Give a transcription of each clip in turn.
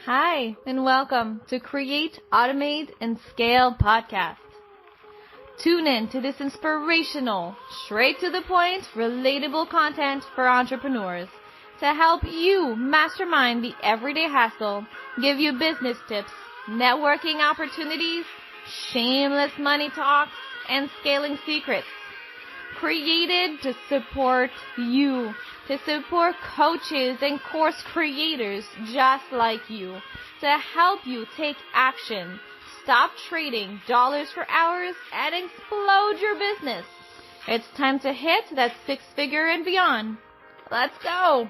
Hi, and welcome to Create, Automate, and Scale podcast. Tune in to this inspirational, straight to the point, relatable content for entrepreneurs to help you mastermind the everyday hassle, give you business tips, networking opportunities, shameless money talks, and scaling secrets. Created to support you, to support coaches and course creators just like you, to help you take action, stop trading dollars for hours, and explode your business. It's time to hit that six-figure and beyond. Let's go!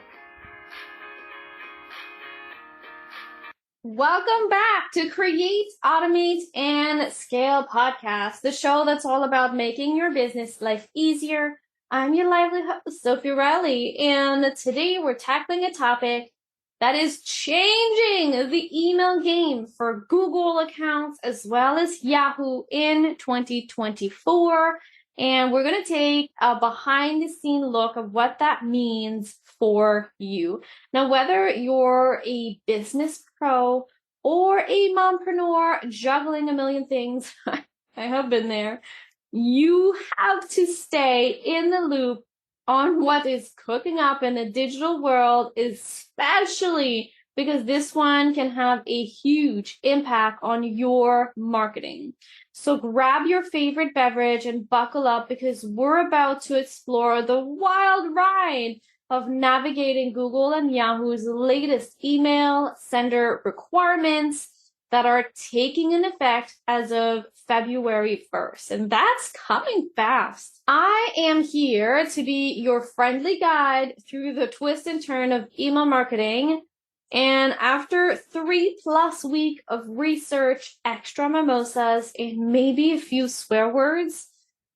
Welcome back to Create, Automate, and Scale podcast, the show that's all about making your business life easier. I'm your lively host, Sophie Riley, and today we're tackling a topic that is changing the email game for Google accounts as well as Yahoo in 2024. And we're going to take a behind-the-scene look of what that means for you. Now, whether you're a business pro or a mompreneur juggling a million things, I have been there, you have to stay in the loop on what is cooking up in the digital world, especially because this one can have a huge impact on your marketing. So grab your favorite beverage and buckle up because we're about to explore the wild ride of navigating Google and Yahoo's latest email sender requirements that are taking an effect as of February 1st. And that's coming fast. I am here to be your friendly guide through the twist and turn of email marketing. And after 3+ weeks of research, extra mimosas, and maybe a few swear words,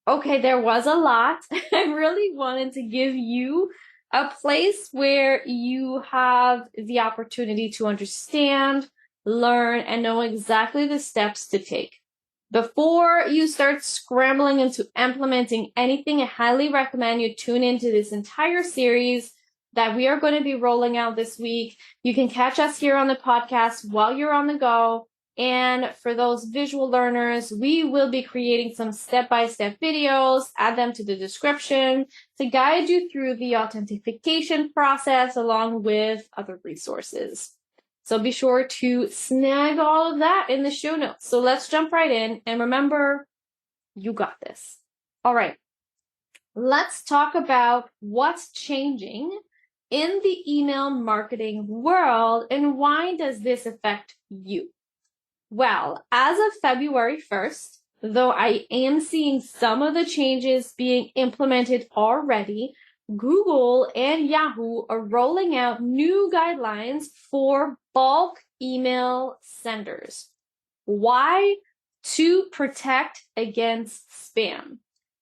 okay, there was a lot. I really wanted to give you a place where you have the opportunity to understand, learn, and know exactly the steps to take. Before you start scrambling into implementing anything, I highly recommend you tune into this entire series that we are going to be rolling out this week. You can catch us here on the podcast while you're on the go. And for those visual learners, we will be creating some step-by-step videos, add them to the description to guide you through the authentication process along with other resources. So be sure to snag all of that in the show notes. So let's jump right in. And remember, you got this. All right. Let's talk about what's changing in the email marketing world and why does this affect you? Well, as of February 1st, though I am seeing some of the changes being implemented already, Google and Yahoo are rolling out new guidelines for bulk email senders. Why? To protect against spam.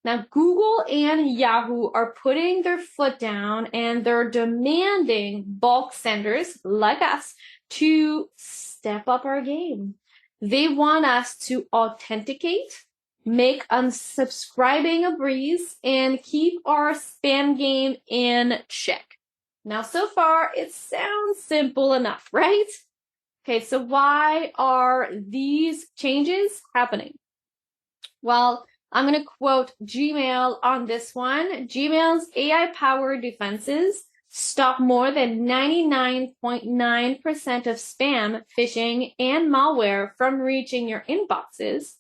Now, Google and Yahoo are putting their foot down and they're demanding bulk senders like us to step up our game. They want us to authenticate, make unsubscribing a breeze, and keep our spam game in check. Now, so far, it sounds simple enough, right? Okay, so why are these changes happening? Well, I'm going to quote Gmail on this one. Gmail's AI-powered defenses stop more than 99.9% of spam, phishing, and malware from reaching your inboxes,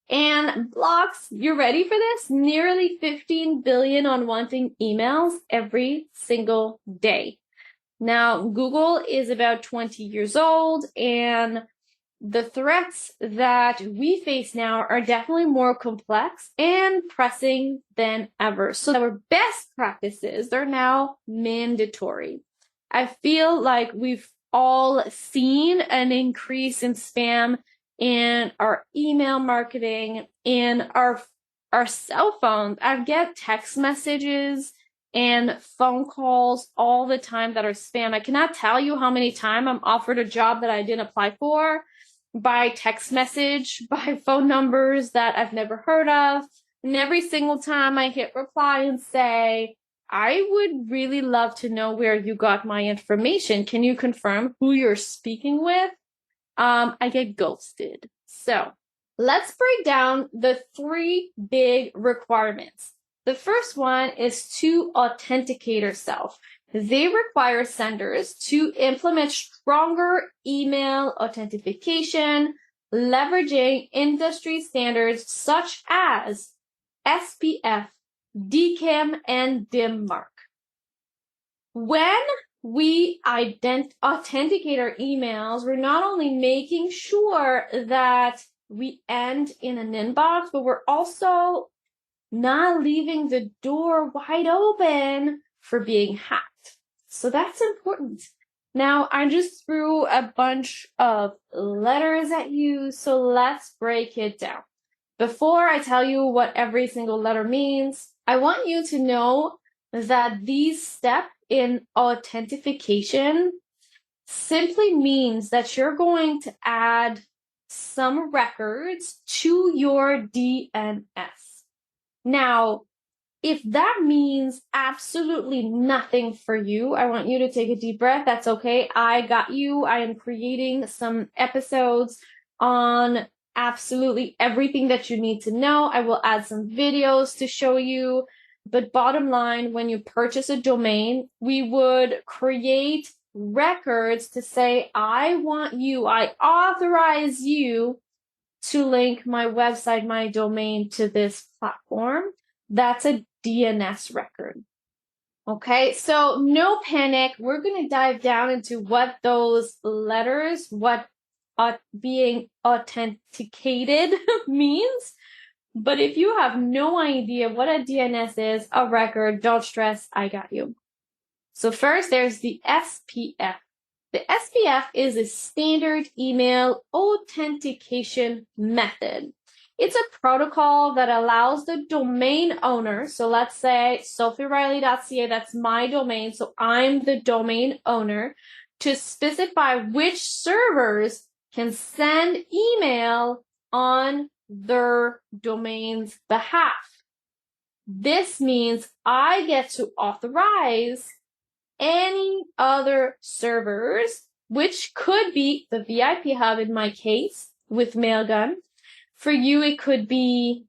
and blocks, you ready for this? Nearly 15 billion unwanted emails every single day. Now, Google is about 20 years old, and the threats that we face now are definitely more complex and pressing than ever. So our best practices, they're now mandatory. I feel like we've all seen an increase in spam in our email marketing, in our cell phones. I get text messages and phone calls all the time that are spam. I cannot tell you how many times I'm offered a job that I didn't apply for by text message, by phone numbers that I've never heard of. And every single time I hit reply and say, I would really love to know where you got my information. Can you confirm who you're speaking with? I get ghosted. So let's break down the 3 big requirements. The first one is to authenticate yourself. They require senders to implement stronger email authentication, leveraging industry standards such as SPF, DKIM, and DIMMARC. When we authenticate our emails, we're not only making sure that we end in an inbox, but we're also not leaving the door wide open for being hacked. So that's important. Now, I just threw a bunch of letters at you, so let's break it down. Before I tell you what every single letter means, I want you to know that these steps in authentication simply means that you're going to add some records to your DNS. Now, if that means absolutely nothing for you, I want you to take a deep breath. That's okay. I got you. I am creating some episodes on absolutely everything that you need to know. I will add some videos to show you. But bottom line, when you purchase a domain, we would create records to say, I authorize you to link my website, my domain to this platform. That's a DNS record. Okay, so no panic. We're going to dive down into what those letters, what being authenticated means. But if you have no idea what a DNS is, a record, don't stress, I got you. So first, there's the SPF. The SPF is a standard email authentication method. It's a protocol that allows the domain owner, so let's say sophieriley.ca, that's my domain, so I'm the domain owner, to specify which servers can send email on their domain's behalf. This means I get to authorize any other servers, which could be the VIP hub in my case with Mailgun. For you, it could be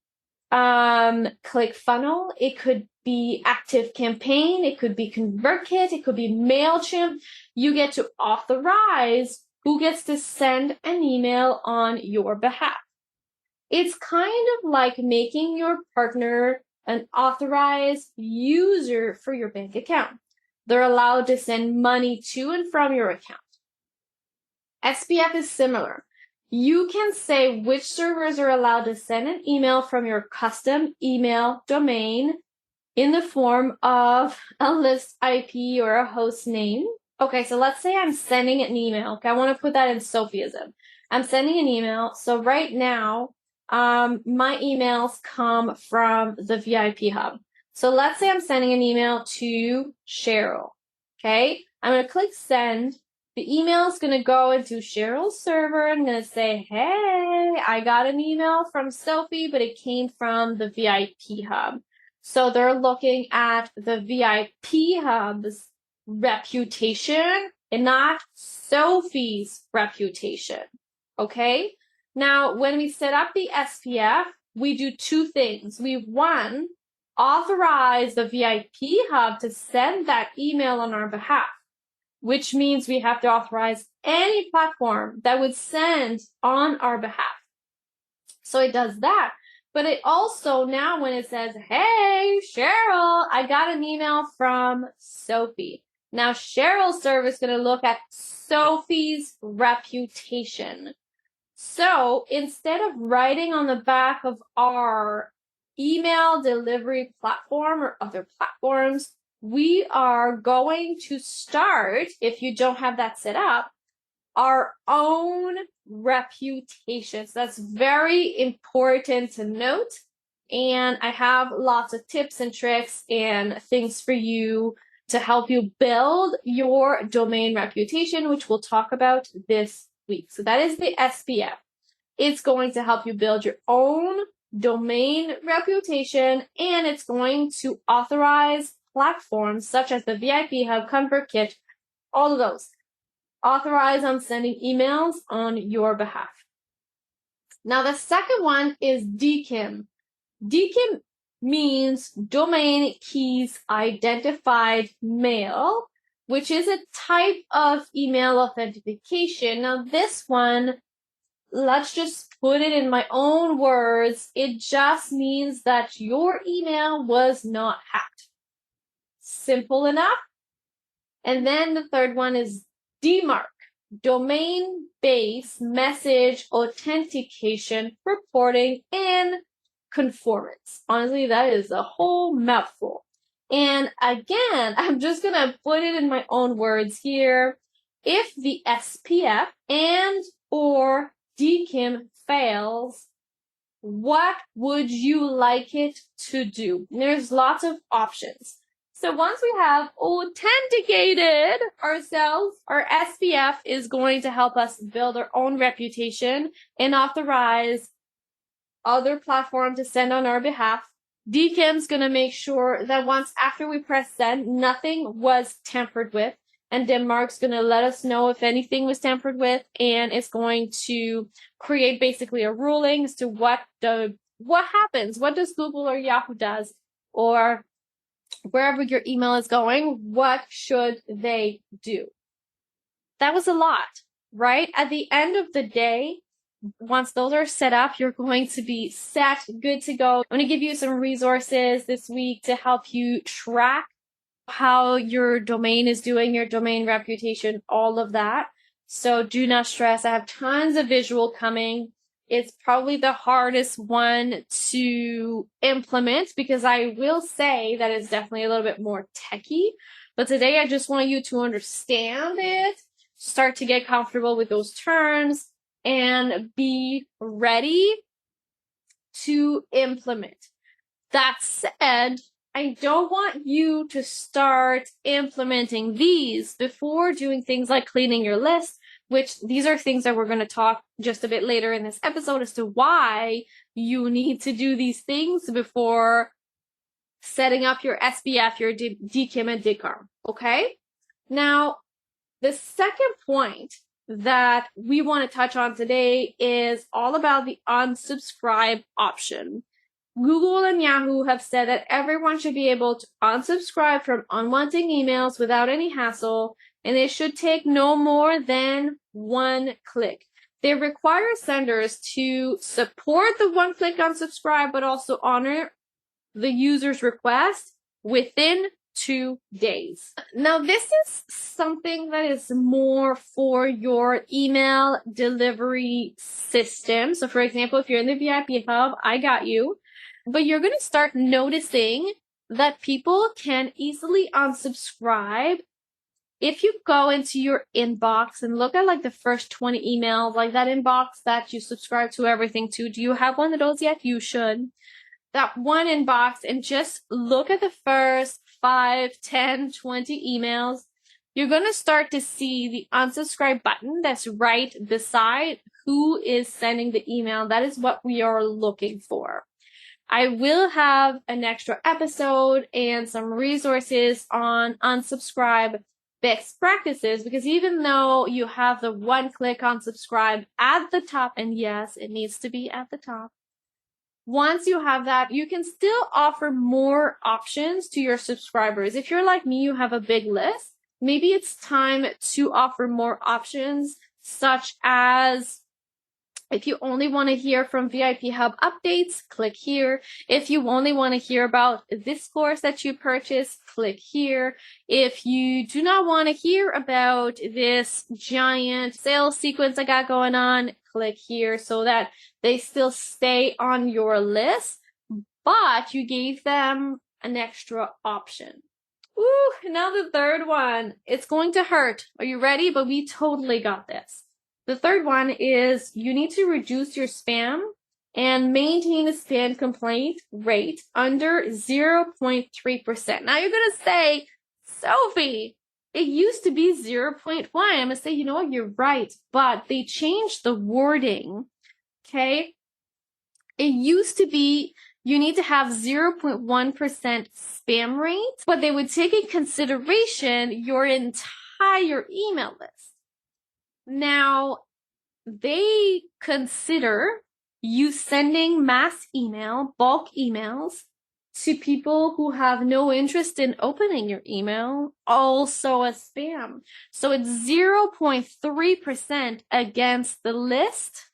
ClickFunnels, it could be ActiveCampaign, it could be ConvertKit, it could be MailChimp. You get to authorize who gets to send an email on your behalf. It's kind of like making your partner an authorized user for your bank account. They're allowed to send money to and from your account. SPF is similar. You can say which servers are allowed to send an email from your custom email domain in the form of a list IP or a host name. Okay, so let's say I'm sending an email. Okay, I want to put that in Sophism. I'm sending an email. So right now, my emails come from the VIP hub. So let's say I'm sending an email to Cheryl. Okay, I'm going to click send. The email is going to go into Cheryl's server. I'm going to say, hey, I got an email from Sophie, but it came from the VIP hub. So they're looking at the VIP hub's reputation and not Sophie's reputation. Okay? Now, when we set up the SPF, we do 2 things. We, 1, authorize the VIP hub to send that email on our behalf, which means we have to authorize any platform that would send on our behalf. So it does that. But it also, now when it says, hey, Cheryl, I got an email from Sophie. Now, Cheryl's server is going to look at Sophie's reputation. So instead of writing on the back of our email delivery platform or other platforms, we are going to start, if you don't have that set up, our own reputation. So that's very important to note. And I have lots of tips and tricks and things for you to help you build your domain reputation, which we'll talk about this week. So that is the SPF. It's going to help you build your own domain reputation, and it's going to authorize platforms such as the VIP Hub, ConvertKit, all of those. Authorize on sending emails on your behalf. Now, the second one is DKIM. DKIM means Domain Keys Identified Mail, which is a type of email authentication. Now, this one, let's just put it in my own words. It just means that your email was not hacked. Simple enough. And then the third one is DMARC, Domain-Based Message Authentication Reporting in Conformance. Honestly, that is a whole mouthful. And again, I'm just going to put it in my own words here. If the SPF and or DKIM fails, what would you like it to do? There's lots of options. So once we have authenticated ourselves, our SPF is going to help us build our own reputation and authorize other platforms to send on our behalf. DKIM's going to make sure that once after we press send, nothing was tampered with. And DMARC's going to let us know if anything was tampered with, and it's going to create basically a ruling as to what happens, what does Google or Yahoo does, or wherever your email is going, what should they do? That was a lot, right? At the end of the day, once those are set up, you're going to be set, good to go. I'm going to give you some resources this week to help you track how your domain is doing, your domain reputation, all of that. So do not stress. I have tons of visual coming. It's probably the hardest one to implement because I will say that it's definitely a little bit more techy. But today I just want you to understand it, start to get comfortable with those terms, and be ready to implement. That said, I don't want you to start implementing these before doing things like cleaning your list, which these are things that we're going to talk just a bit later in this episode as to why you need to do these things before setting up your SPF, your DKIM and DKAR. Okay? Now, the second point that we want to touch on today is all about the unsubscribe option. Google and Yahoo have said that everyone should be able to unsubscribe from unwanted emails without any hassle, and it should take no more than one click. They require senders to support the one-click unsubscribe, but also honor the user's request within 2 days. Now, this is something that is more for your email delivery system. So, for example, if you're in the VIP Hub, I got you. But you're going to start noticing that people can easily unsubscribe if you go into your inbox and look at like the first 20 emails, like that inbox that you subscribe to everything to. Do you have one of those yet? You should. That one inbox, and just look at the first 5, 10, 20 emails. You're going to start to see the unsubscribe button that's right beside who is sending the email. That is what we are looking for. I will have an extra episode and some resources on unsubscribe best practices, because even though you have the one-click unsubscribe at the top, and yes, it needs to be at the top, once you have that, you can still offer more options to your subscribers. If you're like me, you have a big list, maybe it's time to offer more options, such as if you only want to hear from VIP Hub updates, click here. If you only want to hear about this course that you purchased, click here. If you do not want to hear about this giant sales sequence I got going on, click here so that they still stay on your list, but you gave them an extra option. Ooh, now the third one. It's going to hurt. Are you ready? But we totally got this. The third one is you need to reduce your spam and maintain a spam complaint rate under 0.3%. Now you're going to say, Sophie, it used to be 0.1. I'm going to say, you know what, you're right, but they changed the wording, okay? It used to be You need to have 0.1% spam rate, but they would take in consideration your entire email list. Now, they consider you sending mass email, bulk emails, to people who have no interest in opening your email, also a spam. So it's 0.3% against the list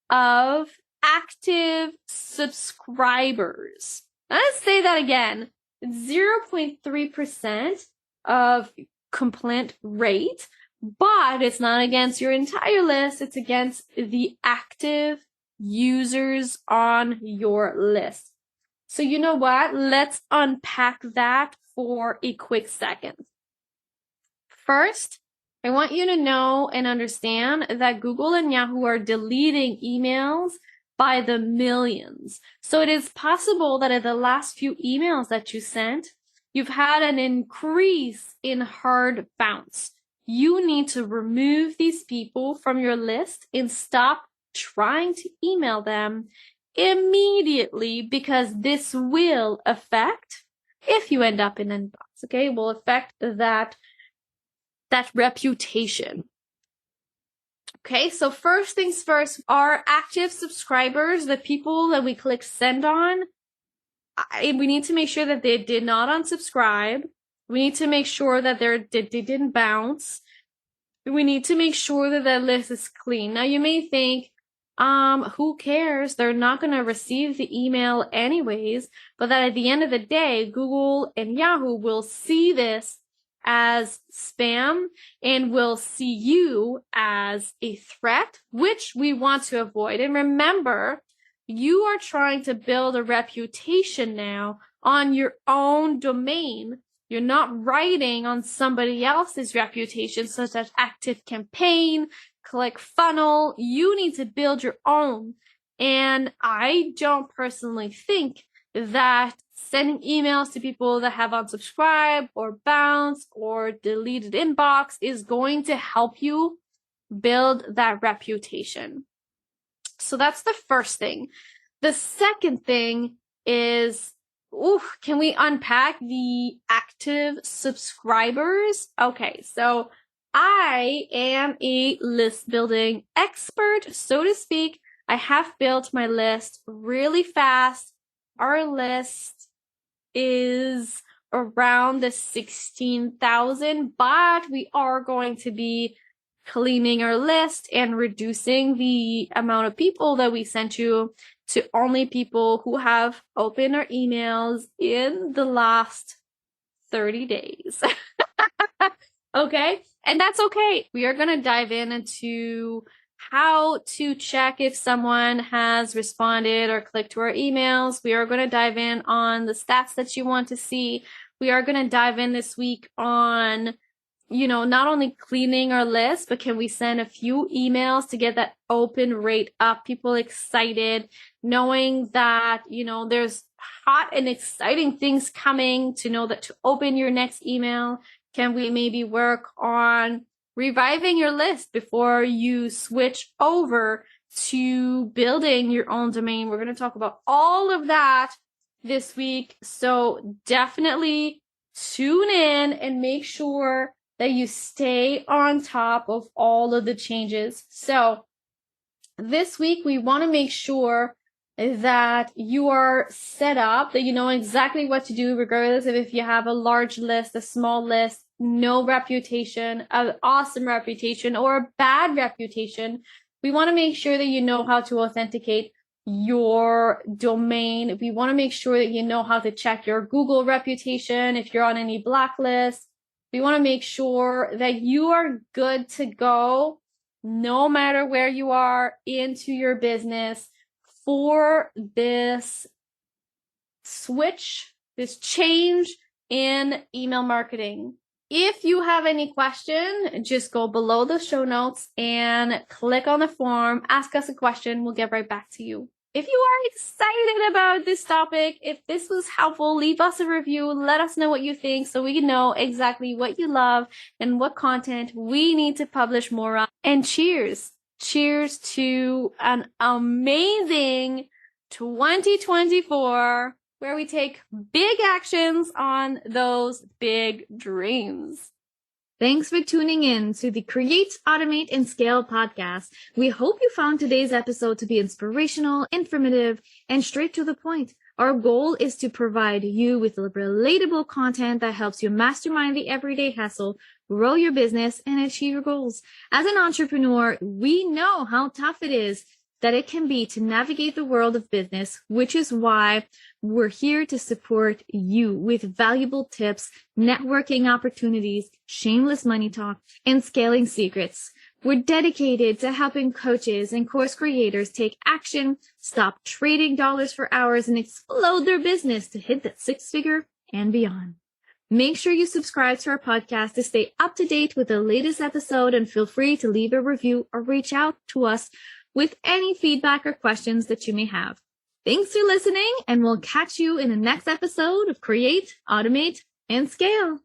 of active subscribers. Let's say that again. 0.3% of complaint rate, but it's not against your entire list. It's against the active users on your list. So you know what? Let's unpack that for a quick second. First, I want you to know and understand that Google and Yahoo are deleting emails by the millions. So it is possible that in the last few emails that you sent, you've had an increase in hard bounce. You need to remove these people from your list and stop trying to email them immediately, because this will affect, if you end up in an inbox, okay, will affect that reputation. Okay, so first things first, our active subscribers, the people that we click send on, we need to make sure that they did not unsubscribe. We need to make sure that they didn't bounce. We need to make sure that that list is clean. Now you may think, who cares? They're not going to receive the email anyways, but that at the end of the day, Google and Yahoo will see this as spam and will see you as a threat, which we want to avoid. And remember, you are trying to build a reputation now on your own domain. You're not writing on somebody else's reputation, such as ActiveCampaign, ClickFunnels. You need to build your own. And I don't personally think that sending emails to people that have unsubscribed or bounced or deleted inbox is going to help you build that reputation. So that's the first thing. The second thing is, can we unpack the active subscribers? Okay, so I am a list building expert, so to speak. I have built my list really fast. Our list is around the 16,000, but we are going to be cleaning our list and reducing the amount of people that we send to only people who have opened our emails in the last 30 days. Okay? And that's okay. We are going to dive into how to check if someone has responded or clicked to our emails. We are going to dive in on the stats that you want to see. We are going to dive in this week on, not only cleaning our list, but can we send a few emails to get that open rate up, people excited, knowing that, there's hot and exciting things coming, to know that to open your next email. Can we maybe work on reviving your list before you switch over to building your own domain? We're going to talk about all of that this week. So definitely tune in and make sure that you stay on top of all of the changes. So this week, we want to make sure that you are set up, that you know exactly what to do, regardless of if you have a large list, a small list, no reputation, an awesome reputation, or a bad reputation. We want to make sure that you know how to authenticate your domain. We want to make sure that you know how to check your Google reputation if you're on any blacklist. We want to make sure that you are good to go no matter where you are into your business for this switch, this change in email marketing. If you have any question, just go below the show notes and click on the form, ask us a question. We'll get right back to you. If you are excited about this topic, if this was helpful, leave us a review. Let us know what you think so we can know exactly what you love and what content we need to publish more on. And cheers. Cheers to an amazing 2024, where we take big actions on those big dreams. Thanks for tuning in to the Create, Automate, and Scale podcast. We hope you found today's episode to be inspirational, informative, and straight to the point. Our goal is to provide you with relatable content that helps you mastermind the everyday hustle, grow your business, and achieve your goals. As an entrepreneur, we know how tough it is that it can be to navigate the world of business, which is why we're here to support you with valuable tips, networking opportunities, shameless money talk, and scaling secrets. We're dedicated to helping coaches and course creators take action, stop trading dollars for hours, and explode their business to hit that six-figure and beyond. Make sure you subscribe to our podcast to stay up to date with the latest episode, and feel free to leave a review or reach out to us with any feedback or questions that you may have. Thanks for listening, and we'll catch you in the next episode of Create, Automate, and Scale.